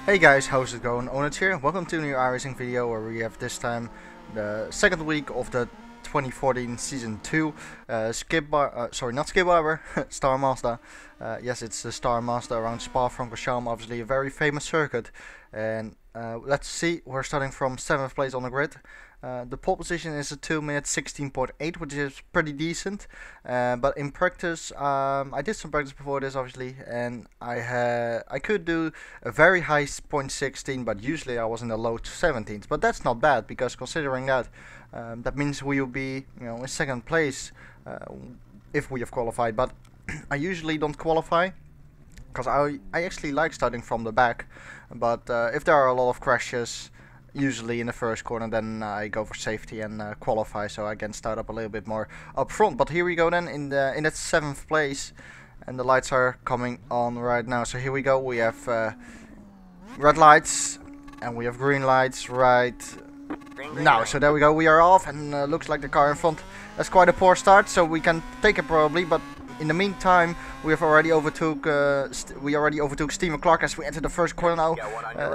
Hey guys, how's it going? Onit here. Welcome to a new iRacing video where we have this time the second week of the 2014 Season 2 not Skip Barber, Star Mazda. Yes, it's the Star Mazda around Spa Francorchamps, obviously a very famous circuit. And let's see, we're starting from 7th place on the grid. The pole position is a 2 minute 16.8, which is pretty decent. But in practice, I did some practice before this, obviously, and I could do a very high .16, but usually I was in the low 17s. But that's not bad, because considering that, that means we will be, in 2nd place if we have qualified. But I usually don't qualify, because I actually like starting from the back. But if there are a lot of crashes, usually in the first corner, then I go for safety and qualify, so I can start up a little bit more up front. But here we go then in that 7th place, and the lights are coming on right now. So here we go. We have red lights and we have green lights right now. So there we go. We are off, and looks like the car in front has quite a poor start, so we can take it probably. But in the meantime, we have already overtook Stephen Clark as we enter the first corner now.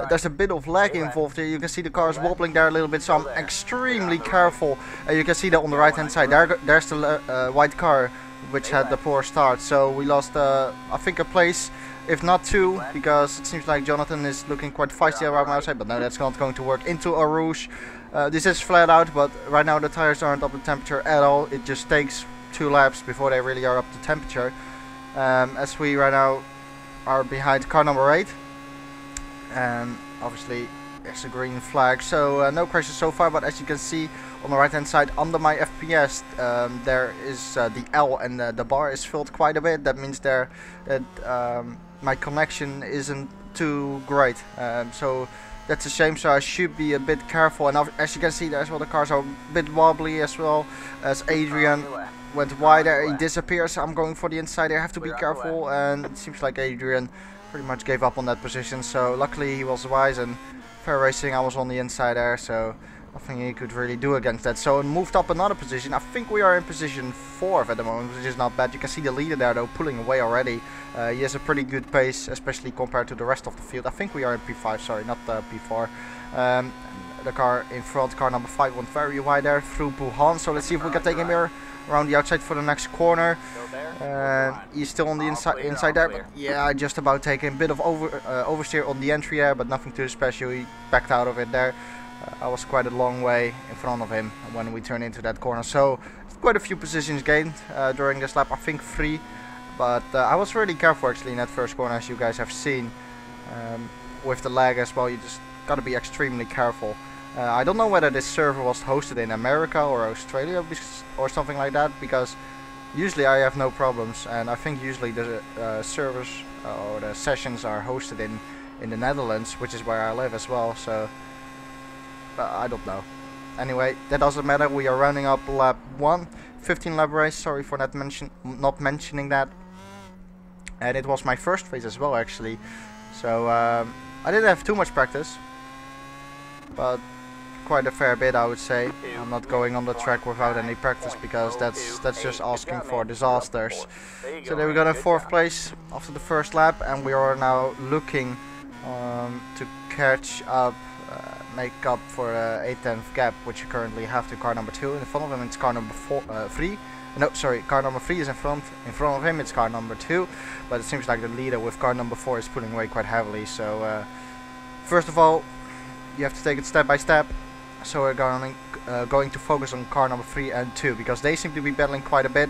There's a bit of lag involved here. You can see the car is wobbling there a little bit, so I'm extremely careful. You can see that on the right hand side. There's the white car which had the poor start. So we lost, I think, a place, if not two, because it seems like Jonathan is looking quite feisty around my outside. But no, that's not going to work. Into a rouge. This is flat out, but right now the tires aren't up to temperature at all. It just takes 2 laps before they really are up to temperature. As we right now are behind car number 8, and obviously there's a green flag, so no crashes so far. But as you can see on the right hand side under my FPS, there is the L, and the bar is filled quite a bit. That means that my connection isn't too great, so that's a shame. So I should be a bit careful. And as you can see there as well, the cars are a bit wobbly as well. As Adrian went wider, he disappears. I'm going for the inside. I have to be careful, and it seems like Adrian pretty much gave up on that position. So luckily he was wise, and fair racing, I was on the inside there, so nothing he could really do against that. So moved up another position. I think we are in position 4th at the moment, which is not bad. You can see the leader there though pulling away already. He has a pretty good pace, especially compared to the rest of the field. I think we are in P5, sorry, not P4. The car in front, car number 5, went very wide there through Buhan. So let's see if we can take him here around the outside for the next corner. He's still on the inside there, but yeah, I just about taken a bit of oversteer on the entry there, but nothing too special. He backed out of it there. I was quite a long way in front of him when we turned into that corner. So quite a few positions gained during this lap, I think 3. But I was really careful actually in that first corner, as you guys have seen. With the lag as well, you just gotta be extremely careful. I don't know whether this server was hosted in America or Australia or something like that, because usually I have no problems, and I think usually the servers or the sessions are hosted in the Netherlands, which is where I live as well. So I don't know. Anyway, that doesn't matter. We are rounding up lap 1, 15 lap race. Sorry for not mentioning that. And it was my first race as well actually, so I didn't have too much practice, but quite a fair bit, I would say. I'm not going on the track without any practice, because that's just asking for disasters. So there we go in 4th place after the first lap, and we are now looking to catch up, make up for the 8/10 gap which you currently have to car number 2. In front of him it's car number 3. No, sorry, car number 3 is in front. In front of him it's car number 2, but it seems like the leader with car number 4 is pulling away quite heavily. So first of all, you have to take it step by step. So we're going to focus on car number 3 and 2, because they seem to be battling quite a bit,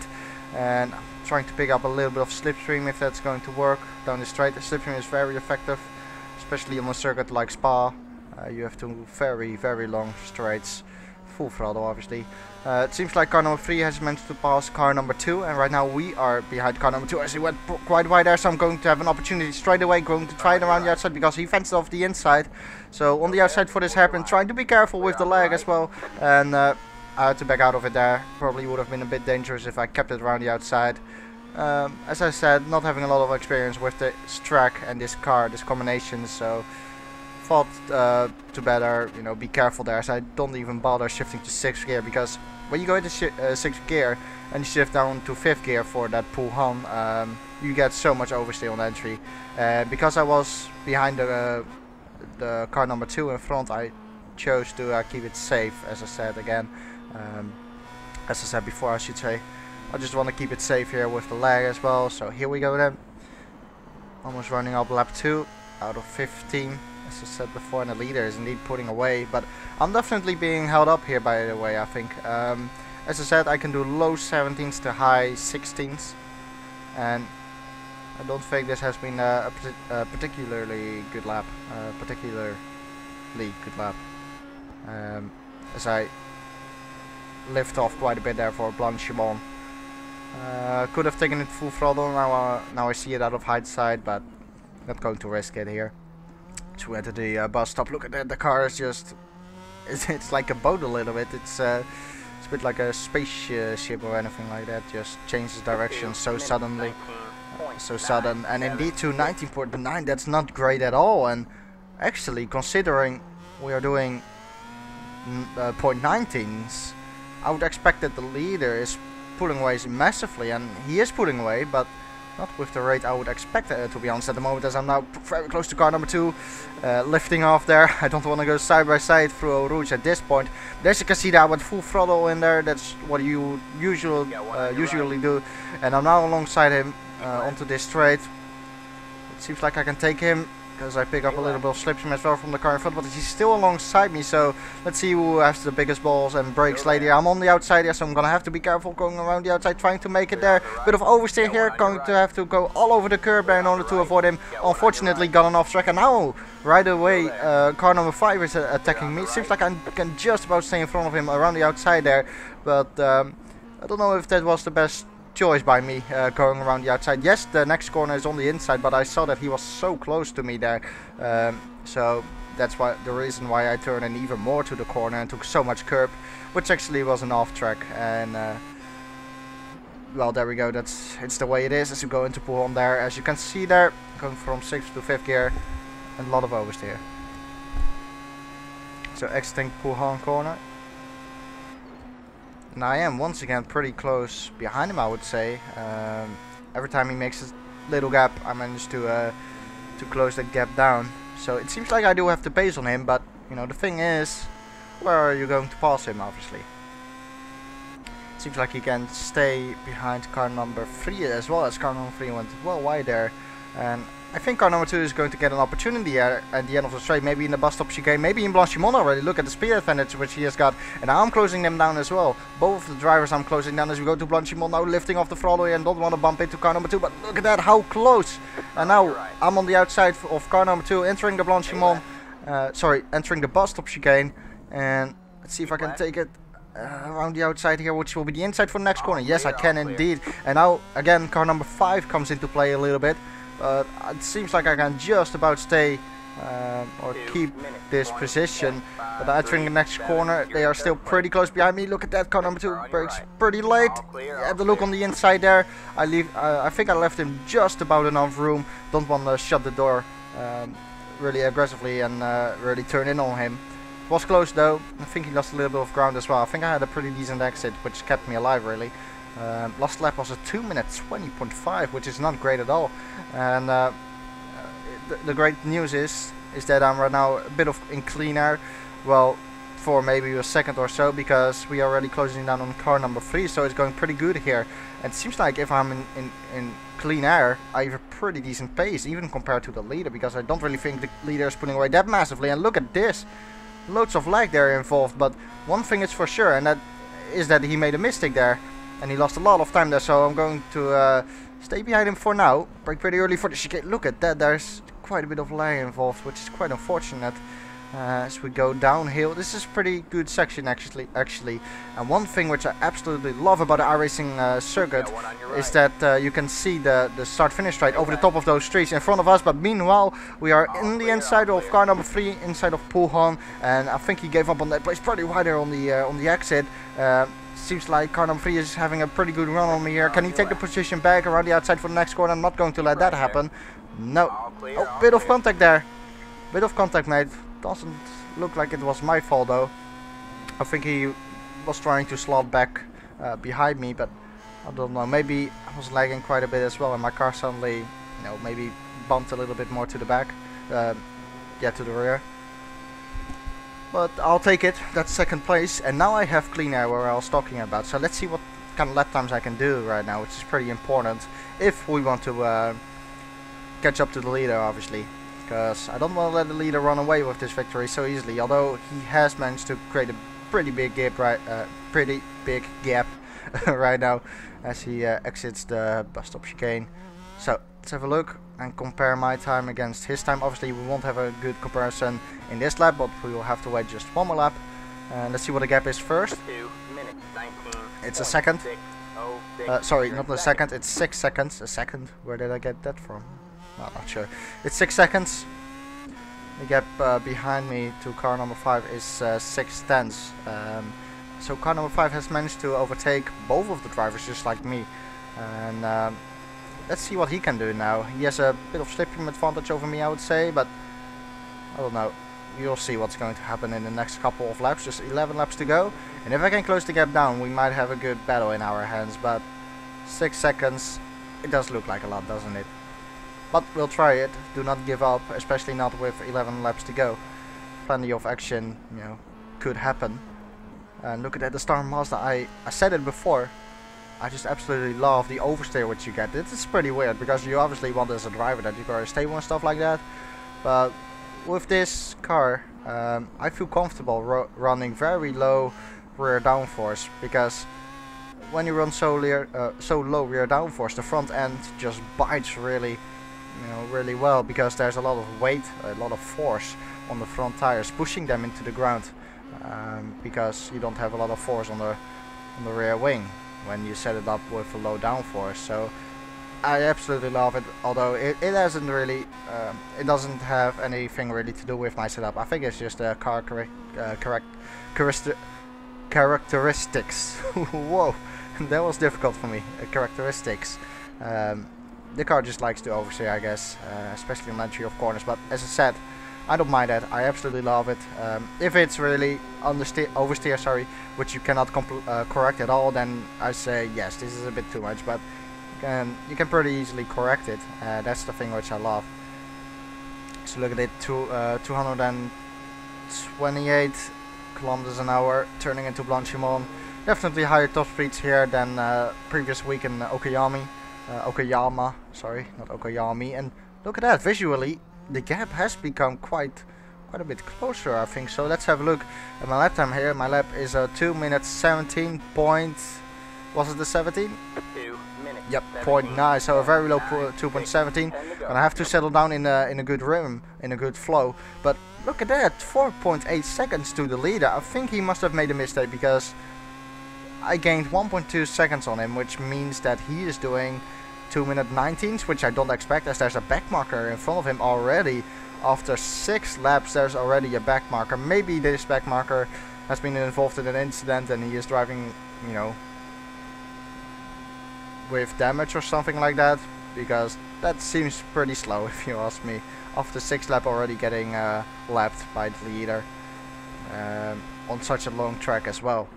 and trying to pick up a little bit of slipstream if that's going to work down the straight. The slipstream is very effective, especially on a circuit like Spa. You have to very long straights, full throttle obviously. It seems like car number 3 has managed to pass car number 2, and right now we are behind car number 2 as he went quite wide there. So I'm going to have an opportunity straight away, going to try it around the outside, because he fenced off the inside. So on the outside for this hairpin, trying to be careful with the lag as well, and I had to back out of it there. Probably would have been a bit dangerous if I kept it around the outside. As I said, not having a lot of experience with this track and this car, this combination, so thought to better, be careful there. So I don't even bother shifting to 6th gear, because when you go into 6th gear and you shift down to 5th gear for that Puhan, you get so much oversteer on entry. Because I was behind the the car number 2 in front, I chose to keep it safe, as I said again. As I said before, I should say. I just want to keep it safe here with the lag as well. So here we go then. Almost running up lap 2 out of 15, as I said before, and the leader is indeed putting away. But I'm definitely being held up here, by the way, I think. As I said, I can do low 17s to high 16s. And I don't think this has been a particularly good lap. As I lift off quite a bit there for Blanchimont. Could have taken it full throttle, now I see it out of hindsight, but not going to risk it here. So we enter the bus stop. Look at that, the car is just, it's like a boat a little bit. It's a bit like a spaceship or anything like that, just changes direction so suddenly. So sudden, and indeed to 19.9, that's not great at all. And actually, considering we are doing .19s, I would expect that the leader is pulling away massively, and he is pulling away, but not with the rate I would expect, to be honest, at the moment, as I'm now very close to car number 2, lifting off there. I don't want to go side by side through Eau Rouge at this point. But as you can see there, I went full throttle in there. That's what you usually do, and I'm now alongside him onto this straight. It seems like I can take him, because I pick up a little bit of slipstream as well from the car in front, but he's still alongside me, so let's see who has the biggest balls and brakes later. I'm on the outside here, so I'm gonna have to be careful going around the outside, trying to make it there. Bit of oversteer here, going to have to go all over the curb there in order to avoid him. Unfortunately got an off track, and now right away car number 5 is attacking me. It seems like I can just about stay in front of him around the outside there, but I don't know if that was the best choice by me, going around the outside. Yes, the next corner is on the inside, but I saw that he was so close to me there, so that's why the reason why I turned in even more to the corner and took so much curb, which actually was an off track. And well, there we go. It's the way it is as you go into Pouhon there. As you can see there, going from 6th to 5th gear, and a lot of oversteer. So exiting Pouhon corner. And I am once again pretty close behind him, I would say. Every time he makes a little gap, I manage to close that gap down. So it seems like I do have the pace on him, but you know, the thing is, where are you going to pass him? Obviously, it seems like he can stay behind car number 3 as well, as car number 3 went well wide there. And I think car number 2 is going to get an opportunity at the end of the straight, maybe in the bus stop chicane, maybe in Blanchimont already. Look at the speed advantage which he has got, and now I'm closing them down as well. Both of the drivers I'm closing down as we go to Blanchimont, now lifting off the throttle and don't want to bump into car number 2, but look at that, how close. And now I'm on the outside of car number 2, entering the Blanchimont, entering the bus stop chicane, and let's see if I can take it around the outside here, which will be the inside for the next corner. Yes, I can indeed. And now again car number 5 comes into play a little bit. But it seems like I can just about stay or keep this position. But entering the next corner, they are still pretty close behind me. Look at that, car number 2 brakes pretty late. Yeah, the look on the inside there. I think I left him just about enough room. Don't want to shut the door really aggressively and really turn in on him. Was close though. I think he lost a little bit of ground as well. I think I had a pretty decent exit, which kept me alive really. Last lap was a 2 minute 20.5, which is not great at all. And the great news is that I'm right now a bit in clean air. Well, for maybe a second or so, because we are already closing down on car number 3, so it's going pretty good here. And it seems like if I'm in clean air, I have a pretty decent pace, even compared to the leader, because I don't really think the leader is pulling away that massively. And look at this, loads of lag there involved. But one thing is for sure, and that is that he made a mistake there. And he lost a lot of time there, so I'm going to stay behind him for now. Brake pretty early for the chicane. Look at that, there's quite a bit of lag involved, which is quite unfortunate. As we go downhill, this is a pretty good section actually. And one thing which I absolutely love about the iRacing circuit is that you can see the start-finish straight over the top of those trees in front of us. But meanwhile, we are in the inside of car number 3, inside of Pouhon, and I think he gave up on that place pretty wide there on the exit. Seems like car number 3 is having a pretty good run on me here. Can he take the position back around the outside for the next corner? I'm not going to let that happen. No. Oh, bit of contact there. Bit of contact, mate. Doesn't look like it was my fault though. I think he was trying to slot back behind me, but I don't know. Maybe I was lagging quite a bit as well, and my car suddenly, you know, maybe bumped a little bit more to the back. get to the rear. But I'll take it. That's second place. And now I have clean air, where I was talking about. So let's see what kind of lap times I can do right now, which is pretty important if we want to catch up to the leader, obviously. Because I don't want to let the leader run away with this victory so easily. Although he has managed to create a pretty big gap right now as he exits the bus stop chicane. So let's have a look and compare my time against his time. Obviously we won't have a good comparison in this lap, but we will have to wait just one more lap. And let's see what the gap is first. 2 minutes 19. It's a second. 6:06. Sorry, not a second, it's 6 seconds. A second? Where did I get that from? Well, not sure. It's 6 seconds. The gap behind me to car number 5 is 6 tenths. So car number 5 has managed to overtake both of the drivers, just like me. And let's see what he can do now. He has a bit of slip room advantage over me, I would say, but I don't know. You'll see what's going to happen in the next couple of laps. Just 11 laps to go. And if I can close the gap down, we might have a good battle in our hands. But 6 seconds, it does look like a lot, doesn't it? But we'll try it. Do not give up, especially not with 11 laps to go. Plenty of action, you know, could happen. And look at the Star Mazda. I said it before. I just absolutely love the oversteer which you get. It's pretty weird because you obviously want as a driver that you are stable and stuff like that. But with this car, I feel comfortable running very low rear downforce, because when you run so low rear downforce, the front end just bites really well, because there's a lot of weight, a lot of force on the front tires, pushing them into the ground, because you don't have a lot of force on the rear wing when you set it up with a low downforce. So I absolutely love it, although it hasn't really, it doesn't have anything really to do with my setup. I think it's just a car characteristics. Whoa, that was difficult for me. Characteristics. The car just likes to oversteer, I guess, especially on entry of corners. But as I said, I don't mind that. I absolutely love it. If it's really oversteer, sorry, which you cannot correct at all, then I say yes, this is a bit too much. But you can pretty easily correct it. That's the thing which I love. So look at it, 228 kilometers an hour, turning into Blanchimont. Definitely higher top speeds here than previous week in Okayama, sorry, not Okayami. And look at that, visually the gap has become quite a bit closer, I think. So let's have a look at my lap time here. My lap is 2 minutes 17 point, was it the 17? 2 minutes. Yep, 0.9, so a very low 2.17. And I have to settle down in a good rhythm, in a good flow. But look at that, 4.8 seconds to the leader. I think he must have made a mistake, because I gained 1.2 seconds on him, which means that he is doing 2 minute 19s, which I don't expect, as there's a back marker in front of him already. After 6 laps there's already a back marker. Maybe this back marker has been involved in an incident and he is driving, you know, with damage or something like that, because that seems pretty slow if you ask me. After 6 laps already getting lapped by the leader on such a long track as well.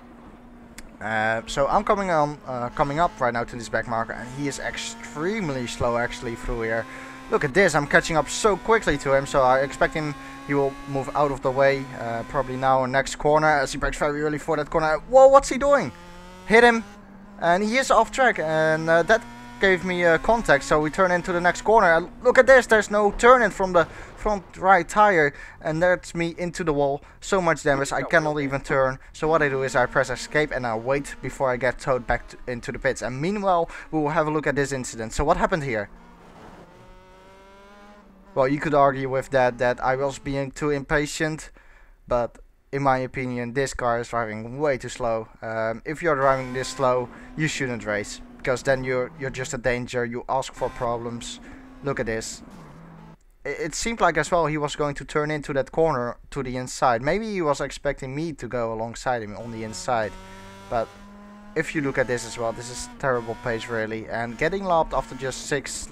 So I'm coming up right now to this back marker, and he is extremely slow actually through here. Look at this, I'm catching up so quickly to him, so I expect he will move out of the way probably now in next corner, as he brakes very early for that corner. Whoa, what's he doing? Hit him, and he is off track, and that gave me contact, so we turn into the next corner. And look at this, there's no turn-in from the front right tire, and that's me into the wall. So much damage, I cannot even turn. So what I do is I press escape and I wait before I get towed back into the pits. And meanwhile we will have a look at this incident. So what happened here? Well, you could argue with that I was being too impatient, but in my opinion this car is driving way too slow. If you're driving this slow, you shouldn't race, because then you're just a danger. You ask for problems. Look at this. It seemed like as well he was going to turn into that corner to the inside. Maybe he was expecting me to go alongside him on the inside. But if you look at this as well, this is terrible pace really. And getting lapped after just 6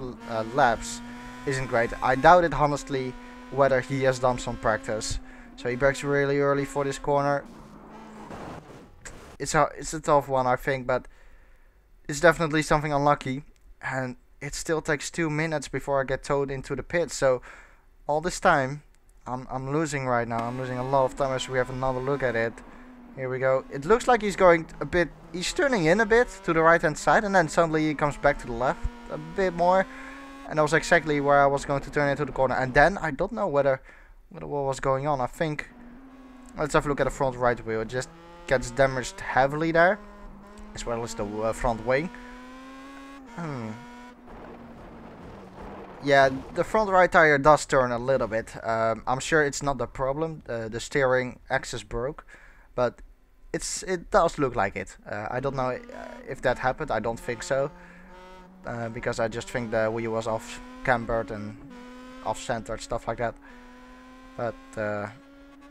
laps isn't great. I doubt it honestly whether he has done some practice. So he brakes really early for this corner. It's a tough one, I think, but it's definitely something unlucky. And it still takes 2 minutes before I get towed into the pit. So all this time I'm losing right now. I'm losing a lot of time as we have another look at it. Here we go. It looks like he's going a bit, he's turning in a bit to the right hand side, and then suddenly he comes back to the left a bit more. And that was exactly where I was going to turn into the corner. And then I don't know what was going on. I think, let's have a look at the front right wheel. It just gets damaged heavily there, as well as the front wing. Yeah, the front right tire does turn a little bit. I'm sure it's not the problem. The steering axis broke, but it does look like it. I don't know if that happened. I don't think so, because I just think the wheel was off cambered and off centered, stuff like that. But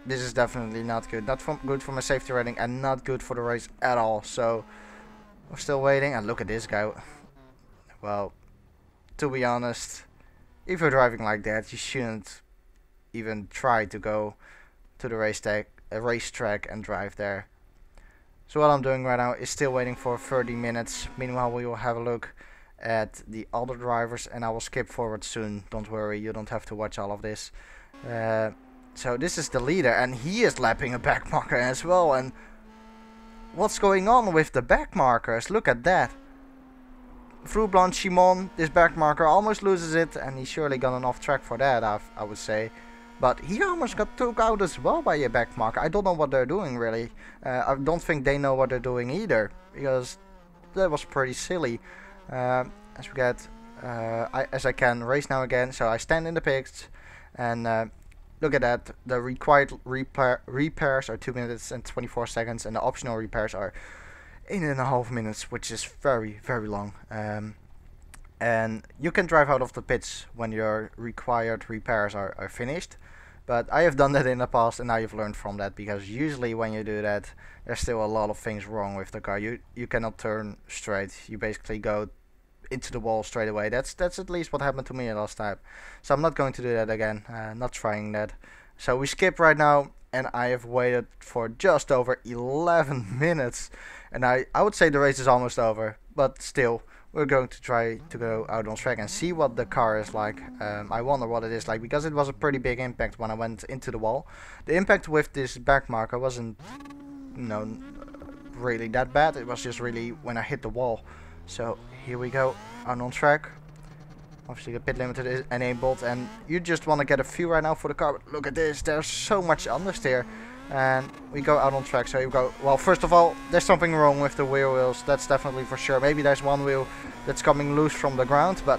this is definitely not good. Not good for my safety rating, and not good for the race at all. So we're still waiting. And look at this guy. Well, to be honest, if you're driving like that, you shouldn't even try to go to the racetrack and drive there. So what I'm doing right now is still waiting for 30 minutes. Meanwhile, we will have a look at the other drivers, and I will skip forward soon. Don't worry, you don't have to watch all of this. So this is the leader, and he is lapping a back marker as well. And what's going on with the back markers? Look at that. Through Blanchimon, this back marker almost loses it, and he's surely gone off track for that, I would say. But he almost got took out as well by a back marker. I don't know what they're doing really. I don't think they know what they're doing either, because that was pretty silly. As we get, as I can race now again, so I stand in the pits, and look at that. The required repairs are 2 minutes and 24 seconds, and the optional repairs are 8.5 minutes, which is very, very long. And you can drive out of the pits when your required repairs are finished. But I have done that in the past, and I've learned from that, because usually when you do that, there's still a lot of things wrong with the car. You cannot turn straight. You basically go into the wall straight away. That's at least what happened to me last time. So I'm not going to do that again. Not trying that. So we skip right now, and I have waited for just over 11 minutes. And I would say the race is almost over, but still, we're going to try to go out on track and see what the car is like. I wonder what it is like, because it was a pretty big impact when I went into the wall. The impact with this back marker wasn't, really that bad. It was just really when I hit the wall. So here we go, out on track. Obviously the pit limiter is enabled, and you just want to get a feel right now for the car. But look at this, there's so much understeer. And we go out on track. So you go, well, first of all, there's something wrong with the rear wheels, that's definitely for sure. Maybe there's one wheel that's coming loose from the ground, but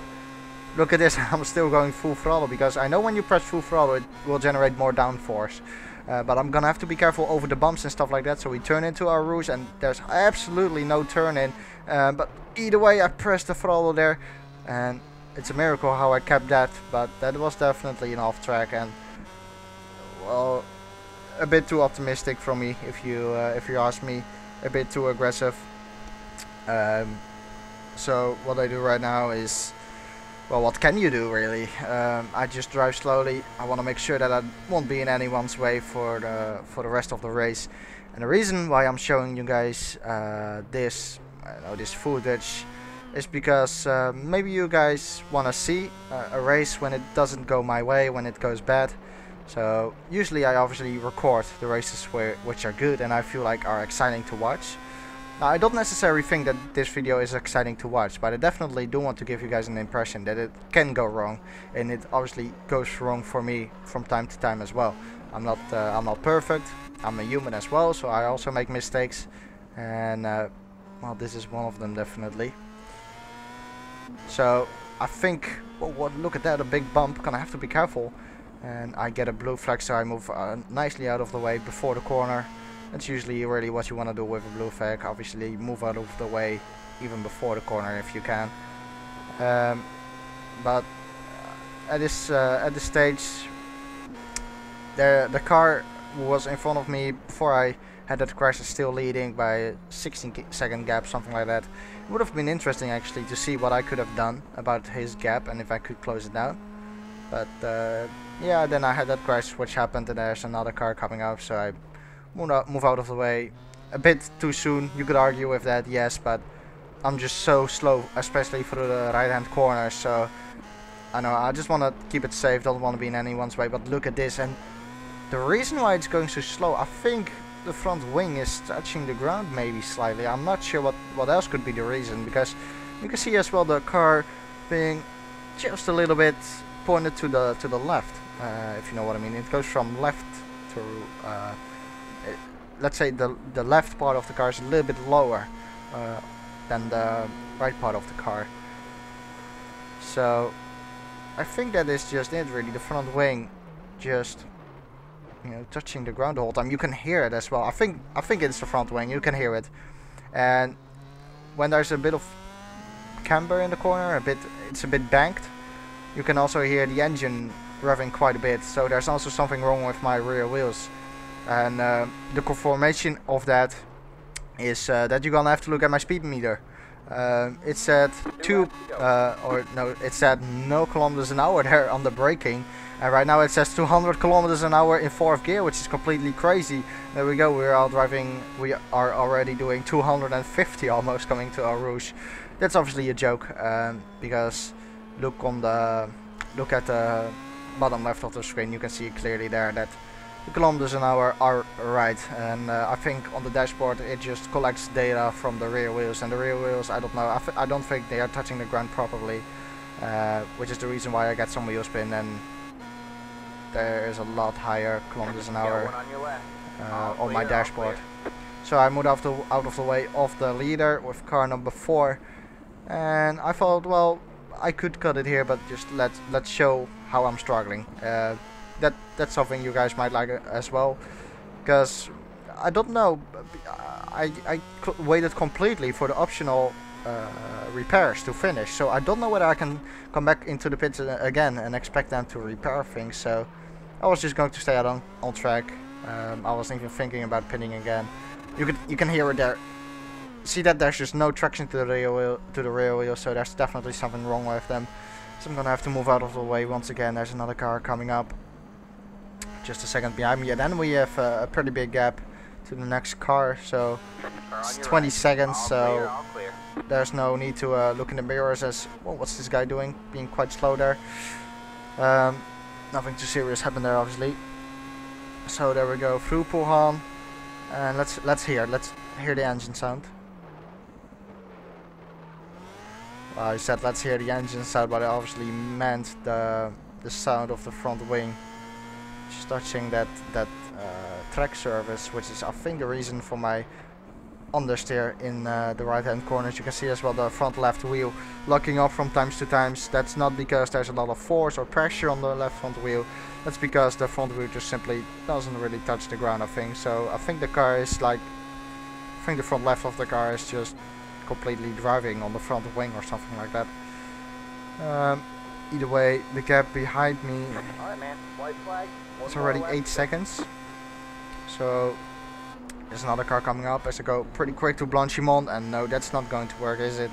look at this. I'm still going full throttle, because I know when you press full throttle it will generate more downforce. But I'm gonna have to be careful over the bumps and stuff like that. So we turn into our rouge, and there's absolutely no turn in. But either way, I pressed the throttle there, and it's a miracle how I kept that. But that was definitely an off track, and well, a bit too optimistic from me, if you ask me. A bit too aggressive. So what I do right now is, well, what can you do really? I just drive slowly. I want to make sure that I won't be in anyone's way for the rest of the race. And the reason why I'm showing you guys this footage is because maybe you guys want to see a race when it doesn't go my way, when it goes bad. So usually I obviously record the races which are good and I feel like are exciting to watch. Now, I don't necessarily think that this video is exciting to watch, but I definitely do want to give you guys an impression that it can go wrong, and it obviously goes wrong for me from time to time as well. I'm not perfect. I'm a human as well, so I also make mistakes, and well, this is one of them definitely. So I think, well, look at that, a big bump. Gonna have to be careful. And I get a blue flag, so I move nicely out of the way before the corner. That's usually really what you want to do with a blue flag. Obviously move out of the way even before the corner if you can. But at this stage, the car was in front of me before I had that crash, is still leading by a 16-second gap, something like that. It would have been interesting actually to see what I could have done about his gap and if I could close it down. But yeah, then I had that crash which happened, and there's another car coming up, so I move out of the way a bit too soon. You could argue with that, yes, but I'm just so slow, especially through the right hand corner, so I know, I just want to keep it safe, don't want to be in anyone's way, but look at this. And the reason why it's going so slow, I think the front wing is touching the ground maybe slightly. I'm not sure what else could be the reason, because you can see as well the car being just a little bit pointed to the left, if you know what I mean. It goes from left to, let's say the left part of the car is a little bit lower than the right part of the car. So I think that is just it really, the front wing just, you know, touching the ground the whole time. You can hear it as well. I think it's the front wing, you can hear it. And when there's a bit of camber in the corner, it's a bit banked, you can also hear the engine revving quite a bit. So there's also something wrong with my rear wheels. And the confirmation of that is that you're gonna have to look at my speed meter. It said it said no kilometers an hour there on the braking, and right now it says 200 kilometers an hour in 4th gear, which is completely crazy. There we go, we are already doing 250 almost coming to Eau Rouge. That's obviously a joke, because look at the bottom left of the screen, you can see clearly there that the kilometers an hour are right, and I think on the dashboard it just collects data from the rear wheels, and the rear wheels, I don't know, I don't think they are touching the ground properly, which is the reason why I get some wheel spin, and there is a lot higher kilometers an hour on my dashboard. So I moved out of the way of the leader with car number 4, and I thought, well, I could cut it here, but just let's show how I'm struggling. That's something you guys might like as well, because I don't know, I waited completely for the optional repairs to finish, so I don't know whether I can come back into the pits again and expect them to repair things. So I was just going to stay out on track. I wasn't even thinking about pitting again. You can hear it there. See that there's just no traction to the rear wheel, so there's definitely something wrong with them. So I'm gonna have to move out of the way once again. There's another car coming up just a second behind me, and then we have a pretty big gap to the next car, so it's 20 seconds, so there's no need to look in the mirrors as, well, what's this guy doing, being quite slow there. Nothing too serious happened there, obviously. So there we go, through Pulhan, and let's hear the engine sound. Well, I said let's hear the engine sound, but I obviously meant the sound of the front wing just touching that track surface, which is I think the reason for my understeer in the right hand corners. You can see as well the front left wheel locking up from times to times. That's not because there's a lot of force or pressure on the left front wheel, that's because the front wheel just simply doesn't really touch the ground, I think. So I think the car is like, I think the front left of the car is just completely driving on the front wing or something like that. Either way, the gap behind me, Alright, man. White flag. it's already 8 seconds. So there's another car coming up as I go pretty quick to Blanchimont, and no, that's not going to work, is it?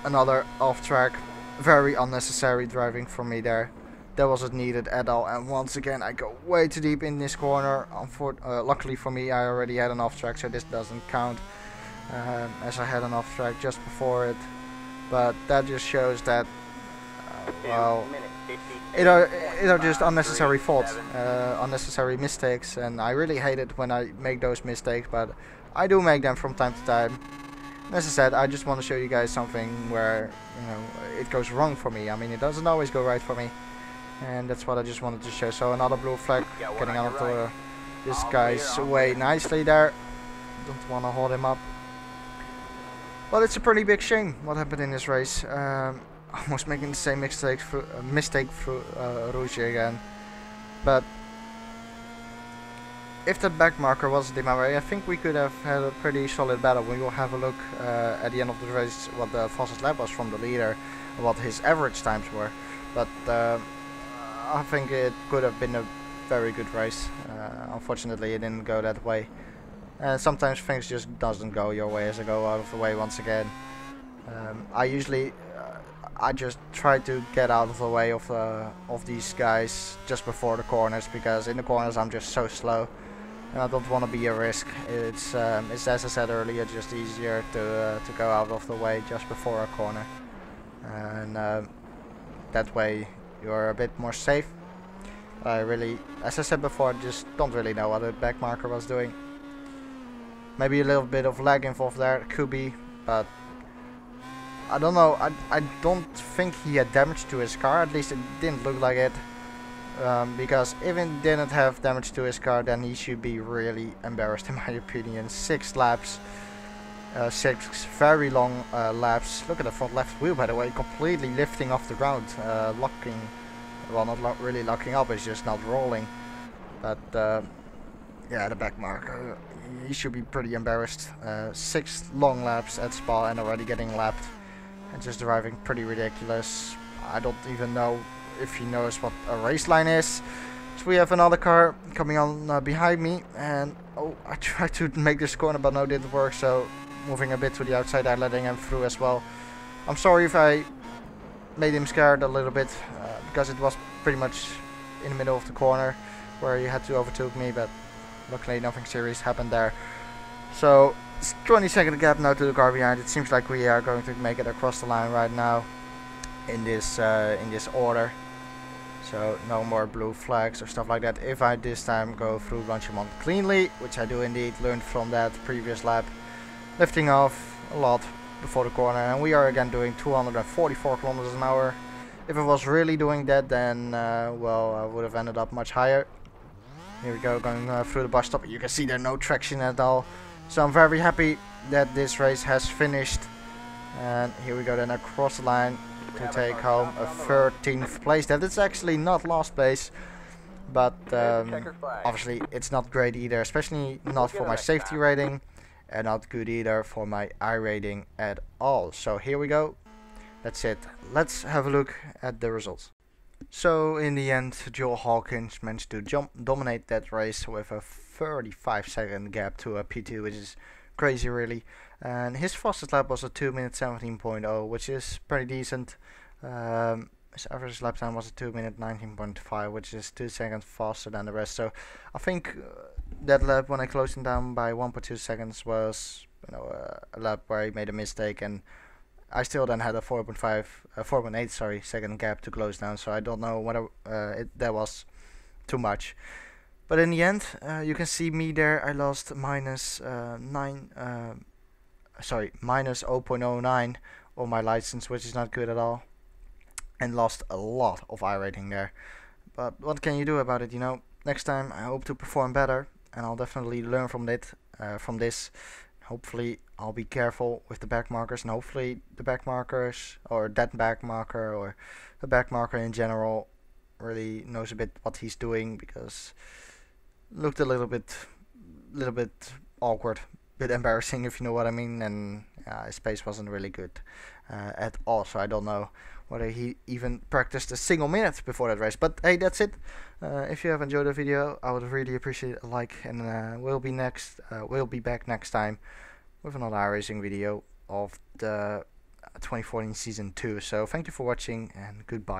Another off track, very unnecessary driving from me there. That wasn't needed at all, and once again I go way too deep in this corner. Luckily for me, I already had an off track, so this doesn't count, as I had an off track just before it. But that just shows that, well, it are just unnecessary faults, unnecessary mistakes, and I really hate it when I make those mistakes, but I do make them from time to time. As I said, I just want to show you guys something where, you know, it goes wrong for me. I mean, it doesn't always go right for me, and that's what I just wanted to show. So another blue flag getting out of this guy's way nicely there. Don't want to hold him up. Well, it's a pretty big shame what happened in this race. Almost making the same mistake through Rouge again. But if that back marker wasn't in my way, I think we could have had a pretty solid battle. We will have a look at the end of the race what the fastest lap was from the leader, and what his average times were. But I think it could have been a very good race. Unfortunately, it didn't go that way. Sometimes things just doesn't go your way as I go out of the way once again. I just try to get out of the way of these guys just before the corners, because in the corners I'm just so slow, and I don't want to be a risk. It's as I said earlier, just easier to go out of the way just before a corner. and that way you're a bit more safe. I really, as I said before, just don't really know what the back marker was doing. Maybe a little bit of lag involved there, could be, but I don't know. I don't think he had damage to his car, at least it didn't look like it. Because if he didn't have damage to his car, then he should be really embarrassed in my opinion. 6 laps, 6 very long laps. Look at the front left wheel, by the way, completely lifting off the ground, locking, well, not really locking up, it's just not rolling. But yeah, the back marker, he should be pretty embarrassed. 6 long laps at Spa and already getting lapped and just driving pretty ridiculous. I don't even know if he knows what a race line is. So we have another car coming on behind me, and oh, I tried to make this corner but no, it didn't work, so moving a bit to the outside and letting him through as well. I'm sorry if I made him scared a little bit, because it was pretty much in the middle of the corner where he had to overtake me, but luckily nothing serious happened there. So it's 20-second gap now to the car behind. It seems like we are going to make it across the line right now in this order. So no more blue flags or stuff like that. If I this time go through Blanchimont cleanly, which I do indeed, learned from that previous lap, lifting off a lot before the corner, and we are again doing 244 kilometers an hour. If I was really doing that, then well, I would have ended up much higher. Here we go, going through the bus stop. You can see there's no traction at all. So I'm very happy that this race has finished. And here we go then across the line to take home a 13th place. That is actually not last place, but obviously it's not great either, especially not for my safety rating, and not good either for my I rating at all. So here we go. That's it. Let's have a look at the results. So in the end, Joel Hawkins managed to dominate that race with a 35-second gap to a P2, which is crazy really. And his fastest lap was a 2 minute 17.0, which is pretty decent. His average lap time was a 2 minute 19.5, which is 2 seconds faster than the rest. So I think that lap, when I closed him down by 1.2 seconds, was, you know, a lap where he made a mistake, and I still then had a 4.8 second gap to close down. So I don't know whether that was too much. But in the end, you can see me there. I lost minus 0.09 on my license, which is not good at all, and lost a lot of I rating there. But what can you do about it? You know, next time I hope to perform better, and I'll definitely learn from it, from this. Hopefully I'll be careful with the back markers, and hopefully the back markers, or that back marker, or the back marker in general, really knows a bit what he's doing, because looked a little bit awkward, bit embarrassing, if you know what I mean, and his pace wasn't really good at all. So I don't know whether he even practiced a single minute before that race. But hey, that's it. If you have enjoyed the video, I would really appreciate a like, and we'll be back next time with another iRacing video of the 2014 season 2. So thank you for watching, and goodbye.